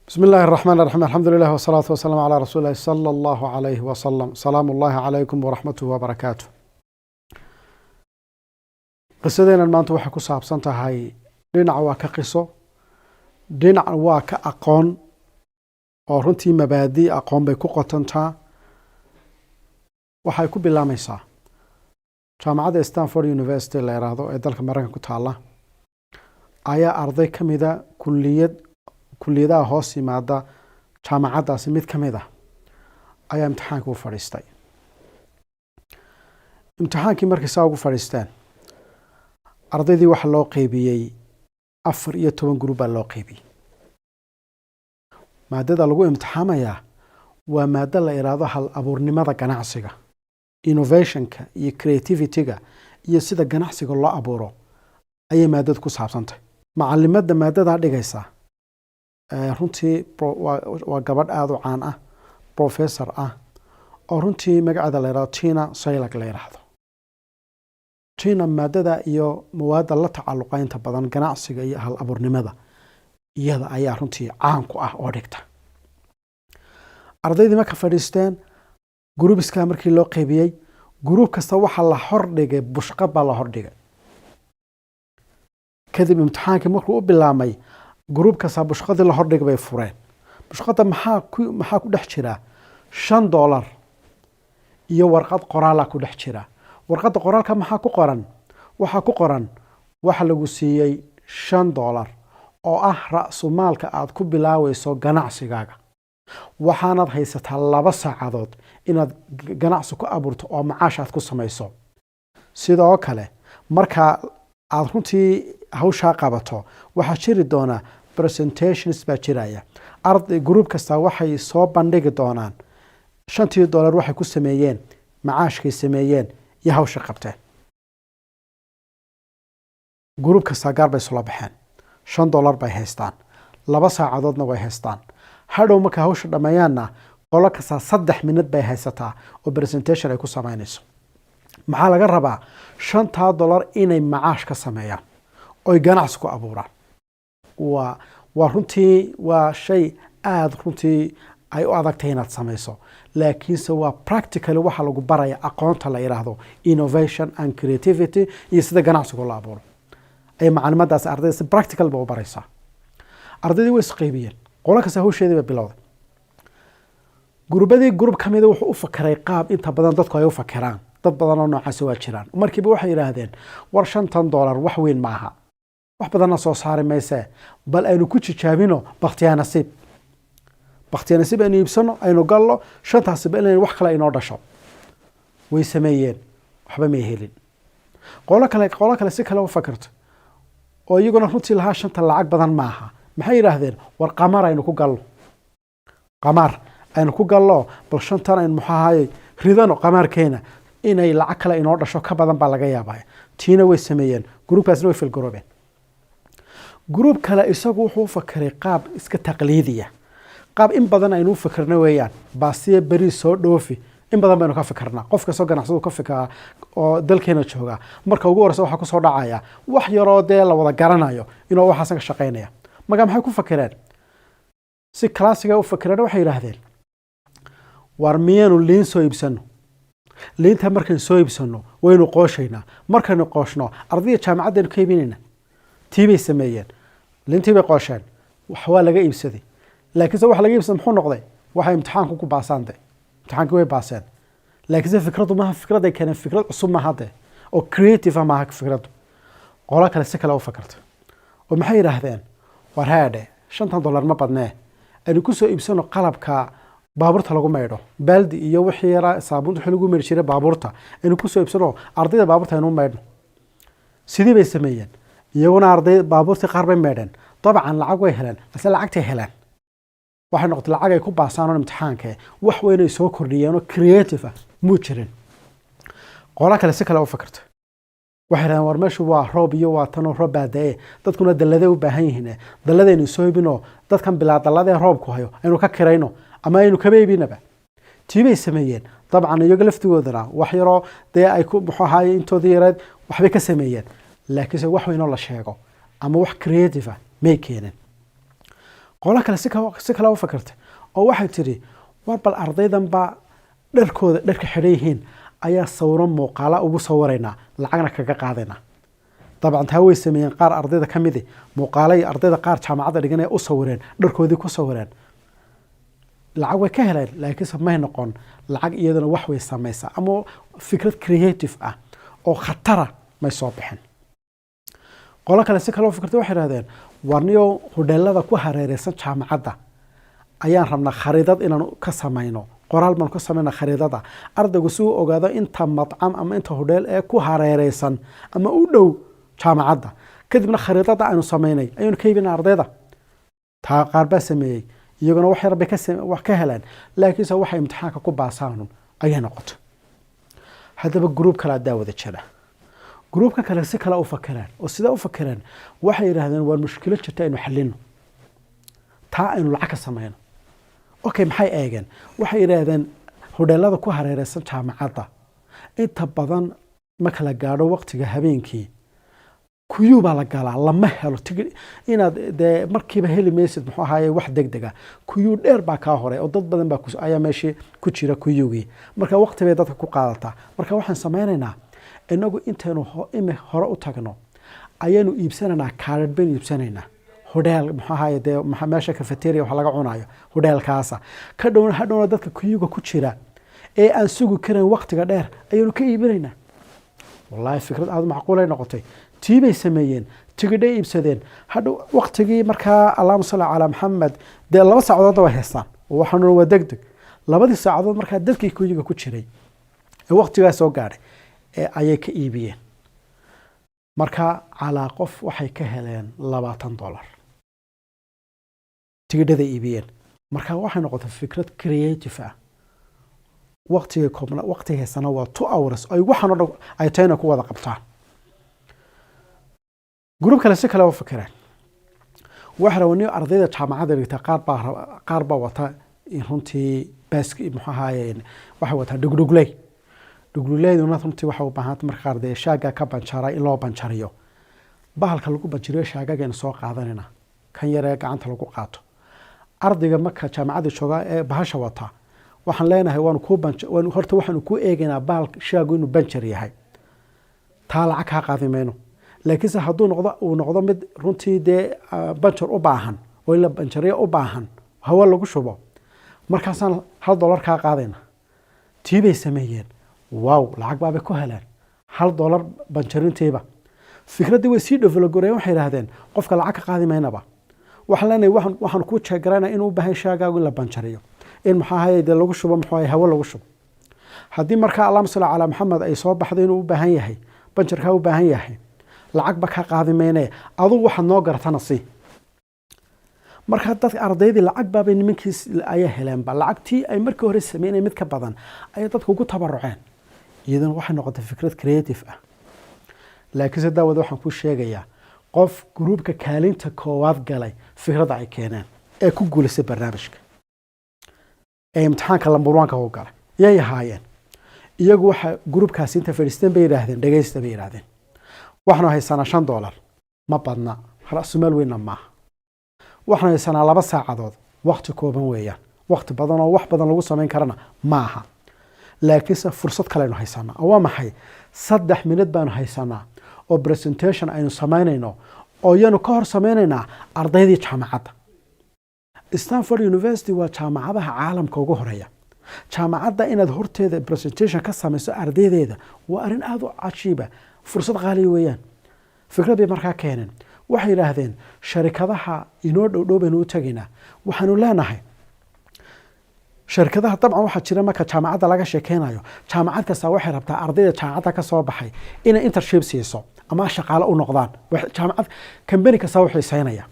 بسم الله الرحمن الرحيم الحمد لله والصلاة والسلام على رسول الله صلى الله عليه وسلم سلام الله عليكم ورحمته وبركاته qisadeenan maanta waxay ku saabsan tahay dhinac waa ka qiso dhinac waa ka aqoon oo runtii mabaadi aqoon bay ku qotantaa waxay ku bilaamaysaa jaamacadda Stanford University la yiraahdo ee dalka Mareykanka ku taala ayaa arday kamida kulliyadaha hoos yimaada jaamacadaasi mid kamid ah ayaa imtixaanka u fadhiistay imtixaankii markii saa ugu fadhiisteen ardaydii waxa loo qaybiyay 14 group baa loo qaybiyay maadada lagu imtixaamayaa waa maada la yiraahdo hal abuurnimada ganacsiga innovationka iyo creativity-ga iyo sida ganacsiga loo abuuro ayay maadada ku saabsantay macallimada maadada dhigaysa runtii waa gabadh aad u caan ah professor ah oo runtii magaceeda la yiraahdo Tina Saylag la yiraahdo Tina maadada iyo mawaada la tacalluqaynta badan ganacsiga iyo hal abuurnimada iyada ayaa runtii caan ku ah oo dhigta ardaydii marka fadhiisteen groupiska markii loo qaybiyay group kasta waxa la hordhigay bushqa baa la hordhigay kadib imtixaankii markuu u bilaamay group kasta bushqadii la hordhigay bay fureen bushqada maxaa ku dhex jira $5 iyo warqad qoraal ah ku dhex jira warqada qoraalka maxaa ku qoran waxa lagu siiyay $5 oo ah ra'su maalka aad ku bilaawayso ganacsigaaga waxaanad haysataa 2 saacadood inaad ganacsi ku abuurto oo macaash aad ku samayso sidoo kale marka aad runtii hawsha qabato waxa jiri doona presentations baa jiraya arday group kasta waxay soo bandhigi doonaan $5 waxay ku sameeyeen macaashkay sameeyeen iyo hawsha qabteen group kasta gaar bay soo baxeen $5 bay haystaan 2 saacadoodna way haystaan hadhow marka hawsha dhameeyaana qolo kasta 3 minute bay haysataa oo presentation ay ku sameynayso maxaa laga rabaa $5 inay macaash ka sameeyaan oo ganacsi ku abuuraan waa runtii waa shay aad runtii ay u adagtahay inaad samayso laakiinse waa practically waxa lagu baraya aqoonta la yiraahdo innovation and creativity iyo sida ganacsiga loo abuuro ay macluumaaddaas ardayda si practical ba u baraysaa ardaydii way isqaybiyeen qolo kasta hawsheedii bay bilowday group kamida wuxuu u fakiray qaab inta badan dadku ay u fakiraan dad badan oo noocaas waa jiraan markiiba waxay yiraahdeen war $5 wax weyn ma aha wax badan soo saari mayse bal aynu ku jijaabino baqtiyaa nasiib aynu iibsano aynu gallo $5 inay wax kale inoo dhasho way sameeyeen waxba ma helin qolo kale si kale u fakirto oo iyaguna runtii lahaa $5 lacag badan ma aha maxay yiraahdeen war qamar aynu ku gallo bal $5 aynu maxaahay ridano qamarkeena inay lacag kale inoo dhasho ka badan baa laga yaabaa tiina way sameeyeen groupkaasna way filgaroobeen group kale isagu wuxuu fakiray qaab iska taqliidiya qaab in badan aynu u fikirna weeyaan baasiye bari soo dhoofi in badan baynu ka fikirnaa qofka soo ganacsado ka fikira oo dalkeena jooga marka ugu horeysa waxa ku soo dhacaya wax yaroo dee la wada garanayo inuu waxaas ka shaqeynaya maga maxay ku fakireen si classiga u fakireen waxay yiraahdeen war miyaanu liin soo iibsano liinta markaan soo iibsano waynu qooshaynaa markaan qooshno ardayda jaamacadda ka iibinayna tiibay sameeyeen liintii bay qoosheen wax waa laga iibsaday laakiin wax laga iibsaday muxuu noqday waxa imtixaanku ku baasaantay imtixaankii way baaseen laakiin fikradu ma fikrad ay keeneen fikrad cusub ma hade oo creative ma aha fikradu qolo kale si kale u fakirtay oo maxay yiraahdeen war haade $5 ma badnee aynu ku soo iibsano qalabka baabuurta lagu meedho baldi iyo wixii yara saabuunta wixii lagu meedhi jiray baabuurta aynu ku soo iibsano ardayda baabuurta aynu meedhno sidii bay sameeyeen iyaguna arday baabuurtii qaar bay meedheen dabcan lacag way heleen asal lacagtay heleen waxay noqotay lacag ay ku baasaan imtixaanka wax weyn ay soo kordhiyeen oo creative ah muu jirin qolo kale si kale u fakirtay waxay raadeen war meeshu waa roob iyo waa tan roob baadaye dadkuna dalladee u baahan yihiin dalladeenii soo ibino dadkan bilaa dalladee roobku hayo aynu ka kirayno ama aynu ka beebinaba tiibay sameeyeen dabcan iyaga laftigoodana wax yaroo dee ay ku muxaahay intoodii yareed waxbay ka sameeyeen laakiinse wax weyn oo la sheego ama wax creative ah may keeneen qola kale si kale u fakartay oo waxay tiri war bal ardaydan baa dharka xidhan yihiin ayaa sawiro muuqaala ugu sawiraynaa lacagna kaga qaadaynaa dabcan taa way sameeyeen qaar ardayda ka midi muuqaalay ardayda qaar jaamacadda dhiganaya u sawireen dharkoodii ku sawireen lacag way ka heleen laakiinse may noqon lacag iyadana wax way samaysaa ama fikrad creative ah oo khatara may soo bixin qolo kale si kale u fikirtay waxay yidhahdeen warniyo hodheelada ku hareereysan jaamacadda ayaan rabnaa khariidad inaan ka samayno qoraal baan ka samayna khariidada ardaygu si uu ogaado inta madcam ama inta hodheel ee ku hareereysan ama u dhow jaamacadda kadibna khariidada aynu samaynay ayaynu ka iibina ardayda taa qaar baa sameeyey iyaguna wax yar bay wax ka heleen laakiinse waxay imtixaanka ku baasaanun ayay noqoto haddaba gruub kale adaa wada jira gruubka kale si kale u fakereen oo sida u fakereen waxay yidhaahdeen waa mushkilad jirta aynu xallino taa aynu lacag ka samayno okay maxay eegeen waxay yidhaahdeen hodheelada ku hareereysan jaamacadda inta badan ma kala gaadho waqtiga habeenkii kuyuu baa la galaa lama helo inaad dee markiiba heli maysid muxuu ahaaye wax degdega kuyuu dheer baa kaa hore oo dad badan baa ayaa meeshii ku jira kuyuugii marka waqti bay dadka ku qaadataa marka waxaan samaynaynaa inagu intaynu hore u tagno ayaanu iibsanaynaa kaadhadh baynu iibsanaynaa hodheel muxuu ahaaye dee meesha cafeteria wax laga cunayo hodheelkaasa ka dhowna hadhowna dadka kuyuuga ku jira ee aan sugi karayn waqtiga dheer ayaanu ka iibinaynaa wallahi fikrad aada macquulay noqotay tii bay sameeyeen tigidhay iibsadeen hadhow waqtigii markaa allahuma salli calaa maxamed dee 2 saacadoodna way haystaan oo waxaanuna waa degdeg 2 saacadood markaa dadkii kuyuga ku jiray ee waqtigaa soo gaadhay ee ayay ka iibiyeen marka calaa qof waxay ka heleen $20 tigidhaday iibiyeen marka waxay noqotay fikrad creative ah waqtiga haysana waa 2 hours ay waxaan oo dhan ay tayna ku wada qabtaan gruub kale si kale u fikireen waxa rawaniyo ardayda jaamacadda dhigta qaar baa wata runtii baaski muxuu ahaayeen waxa wata dhugdhugleyduna runtii waxa u baahan marka qaar dee shaaga ka banjara in loo banjariyo bahalka lagu banjariyo shaagageena soo qaadanayna kan yar ee gacanta lagu qaato ardayga marka jaamacadda jooga ee bahasha wata waxaan leenahay horta waxaanu ku eegaynaa bahal shaagu inuu banjar yahay taa lacag kaa qaadi mayno laakiinse hadduu noqdo mid runtii dee banjar u baahan oo in la banjariyo u baahan hawa lagu shubo markaasaan $1 kaa qaadayna tii bay sameeyeen wow lacag baabay ku heleen $1 banjarintiiba fikraddii way sii developgareen waxay yidhaahdeen qofka lacag ka qaadi maynaba waxaan leenahay waxaan ku jeegaraynaa inuu u baahan shaagaagu in la banjariyo in maxaa ahaye dee lagu shubo muxuu ahaye hawo lagu shubo haddii markaa allahuma salli calaa maxamed ay soo baxdo inuu u baahan yahay banjarkaa u baahan yahay lacagba ka qaadi maynee adugu waxaad noo garatana sii markaa dadka ardaydii lacag baabay nimankiis ayaa heleenba lacagtii ay markii hore sameynay mid ka badan ayay dadka ugu tabaruceen iyadana waxay noqotay fikrad creative ah laakiinse daawada waxaan ku sheegayaa qof gruubka kaalinta koowaad galay fikradda ay keeneen ee ku guulaysay barnaamijka ee imtixaanka lambarwaanka u galay yay ahaayeen iyagu waxa gruubkaasi inta fadhiisteen bay yidhaahdeen dhegaysta bay yidhaahdeen waxaanu haysanaa $5 ma badna ra'sumaal weynna maaha waxaanu haysanaa 2 saacadood waqti kooban weeyaan waqti badan oo wax badan lagu samayn karana maaha laakiinse fursad kale aynu haysanaa oo waa maxay 3 minute baanu haysanaa oo presentation aynu samaynayno oo iyanu ka hor samaynaynaa ardaydii jaamacadda Stanford University waa jaamacadaha caalamka ugu horeeya jaamacadda inaad horteeda presentation ka samayso ardaydeeda waa arrin aad u cajiiba fursad qaali weeyaan fikrad bay markaa keeneen waxay yidhaahdeen sharikadaha inoo dhow baynu u tagaynaa waxaanu leenahay sharikadaha dabcan waxaa jira marka jaamacadda laga sheekeynayo jaamacad kasta waxay rabtaa ardayda jaamacadda ka soo baxay inay internship siiso ama shaqaale u noqdaan jaamacad kambani kasta waxay saynaya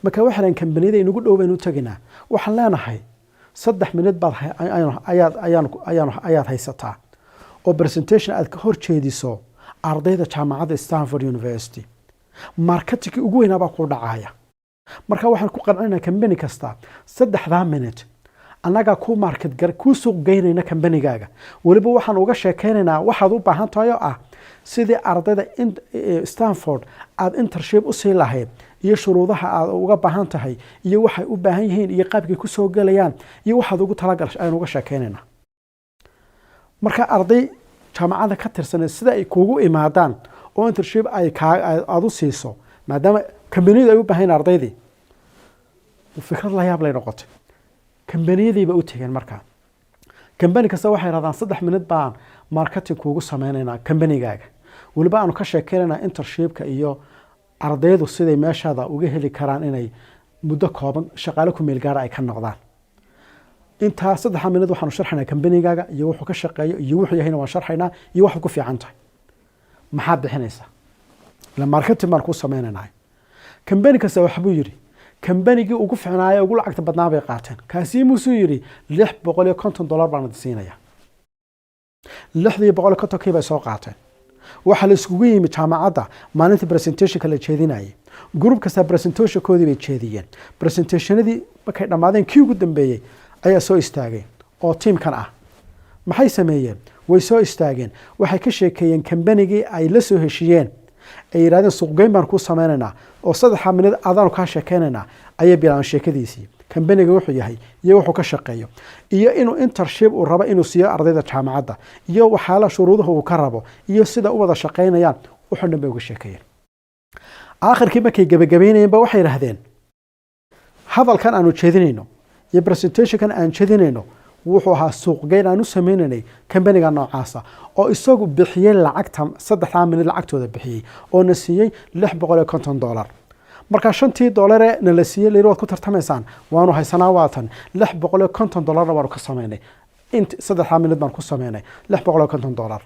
marka waxay leeyihiin kambaniyada inagu dhow baynu u tagaynaa waxaan leenahay 3 minute baad ayaad haysataa oo presentation aad ka hor jeediso ardayda jaamacadda Stanford University marketing ugu weyn baa ku dhacaya marka waxaan ku qancinaynaa company kasta 3 minute annaga ku market ku suuq geynayna kambanigaaga waliba waxaan uga sheekeynaynaa waxaad u baahan tahay oo ah sidii ardayda Stanford aad internship u sii lahayd iyo shuruudaha aad uga baahan tahay iyo waxay u baahan yihiin iyo qaabkay ku soo galayaan iyo waxaad ugu talagashay ayaan uga sheekeynaynaa marka arday jaamacada ka tirsan sida ay kuugu imaadaan oo internship aad u siiso maadaama kambaniyada ay u baahan ardaydii fikrad la yaab leh noqotay kambaniyadiiba u tageen markaa kambani kasta waxay raadaan 3 minute baan marketing kuugu sameynayna kambanigaaga waliba aanu ka sheekeynaa internshipka iyo ardaydu siday meeshaada uga heli karaan inay muddo kooban shaqaale ku meel gaar ay ka noqdaan inta 3 minute waxaanu sharxaynaa kambanigaaga iyo wuxuu ka shaqeeyo iyo wuxuu yahayna waan sharxaynaa iyo wax ku fiican tahay maxaa bixinaysa la marketing baan ku sameynaa kambani kasta waxa buu yiri kambanigii ugu fiicnaayo ugu lacagta badnaa bay qaateen kaasi muusuu yiri $650 baan siinaya 650 bay soo qaateen waxa la iskugu yimi jaamacada maalintii presentation kala jeedinayay group kasta presentation koodii bay jeediyeen presentationadii markay dhamaadeen kii ugu dambeeyay ayaa soo istaagay oo teamkan ah maxay sameeyeen way soo istaageen waxay ka sheekeeyeen kambanigii ay la soo heshiyeen ay yiraahdeen suuq geyn baan ku sameynaa oo 3 minute aadaan ka sheekeynaa ayay bilaan sheekadiisii kambaniga wuxuu yahay iyo wuxuu ka shaqeeyo iyo inuu internship uu rabo inuu siiyo ardayda jaamacada iyo waxa la shuruudaha uu ka rabo iyo sida uu wada shaqeynayaan wuxuu dhanbe uga sheekeeyeen aakhirkii markay gabagabeynayeen waxay yiraahdeen hadalkan aanu jeedinayno iyo presentationkan aan jeedinayno wuxuu ahaa suuq geyn aanu sameynay kambaniga noocaasa oo isagu bixiyay lacagta 3 minute lacagtooda bixiyay oo na siiyay $650 marka $5 ee la siiyay leeyahay ku tartamaysaan waanu haysanaa waatan $650 waanu ka sameynay inta 3 minute baan ku sameynay $650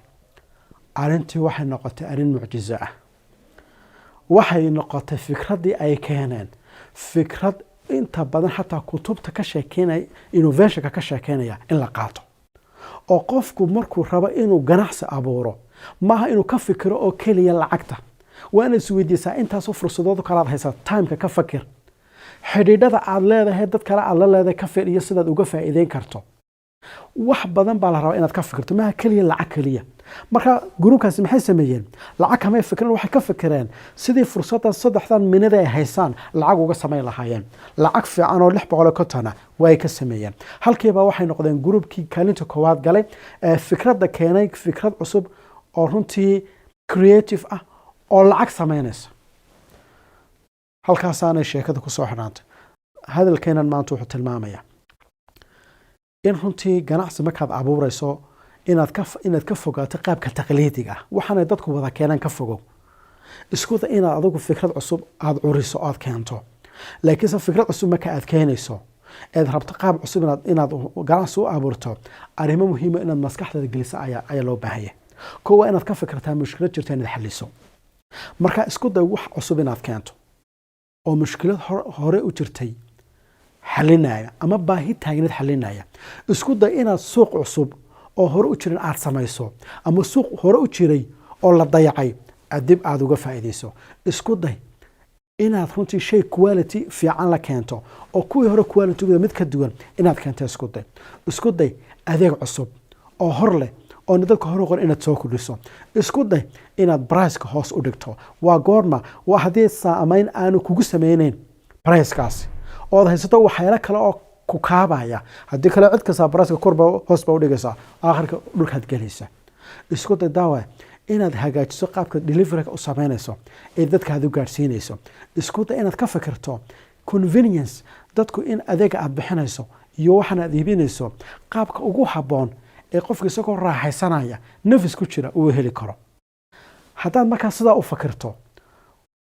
arintii waxay noqotay arin mucjiso ah waxay noqotay fikradii ay keeneen fikrad inta badan xataa kutubta ka sheekeynay innovation ka sheekeynaya in la qaato oo qofku markuu rabo inuu ganacsi abuuro maaha inuu ka fikiro oo kaliya lacagta waana isweydiisaa intaas oo fursadoodu kala haysa time ka fakir xidhiidhada aad leedahay dad kale aad la leedahay ka fiir iyo sidaad uga faa'iideyn karto wax badan baa la rabaa inaad ka fikirto maaha kaliya lacag kaliya marka groupkaasi maxay sameeyeen lacag kama fikireen waxay ka fikireen sidii fursadda 3 minute ay haysaan lacag uga sameyn lahaayeen lacag fiican oo 650 way ka sameeyeen halkiiba waxay noqdeen groupkii kaalinta koowaad galay fikradda keenay fikrad cusub oo runtii creative ah oo lacag sameynaysa halkaasaanay sheekada ku soo xidhantay hadalkeenan maanta wuxuu tilmaamayaa in runtii ganacsi markaad abuurayso inaad ka fogaato qaabka taqliidiga ah waxaanay dadku wada keenan ka fogow isku day inaad adigu fikrad cusub aad curiso aad keento laakiin fikrad cusub marka aad keenayso aad rabto qaab cusub inaad ganacsi u abuurto arrimo muhiim ah inaad maskaxdaada geliso ayaa loo baahan yahay koowa inaad ka fikirtaa mushkilad jirta inaad xalliso marka isku day wax cusub inaad keento oo mushkilad hore u jirtay xalinaya ama baahi taagneed xalinaya isku day inaad suuq cusub oo hore u jirin aad samayso ama suuq hore u jiray oo la dayacay adib aad uga faa'iideyso isku day inaad runtii shay quality fiican la keento oo kuwii hore quality-gooda mid ka duwan inaad keento isku day adeeg cusub oo hor leh oo dadka hore qor inaad soo kordhiso isku day inaad price-ka hoos u dhigto waa goorma waa hadii saamayn aanu kugu sameynayn price-kaasi oo haysato waxyaalo kale oo ku kaabaya hadii kale cid kasta price-ka korba hoos ba u dhigaysa aakhirka dhulkaad galaysa isku day daawa inaad hagaajiso qaabka delivery-ga u sameynayso ee dadka aad u gaarsiinayso isku day inaad ka fikirto convenience dadku in adeega aad bixinayso iyo waxaan aad iibinayso qaabka ugu haboon ee qofka isagoo raaxaysanaya nafis ku jira uu heli karo haddaad markaa sidaa u fikirto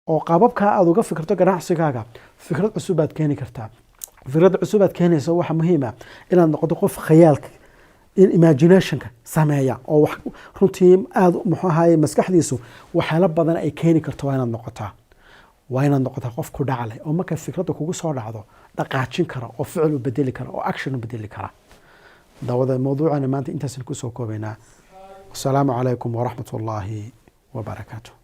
oo qaababka aad uga fikirto ganacsigaaga fikrad cusub aad keeni kartaa fikrad cusub aad keenayso waxa muhiim ah inaad noqoto qof khayaalka imaginationka sameeya oo wax runtii aad muxuu maskaxdiisu waxyaalo badan ay keeni karto waa inaad noqotaa qof ku dhaclay oo marka fikradda kugu soo dhacdo dhaqaajin kara oo ficil u bedeli kara oo action u bedeli kara dawada mawduucana maanta intaas ku soo koobaynaa. Assalaamu calaykum wa rahmatullaahi wa barakaatuh.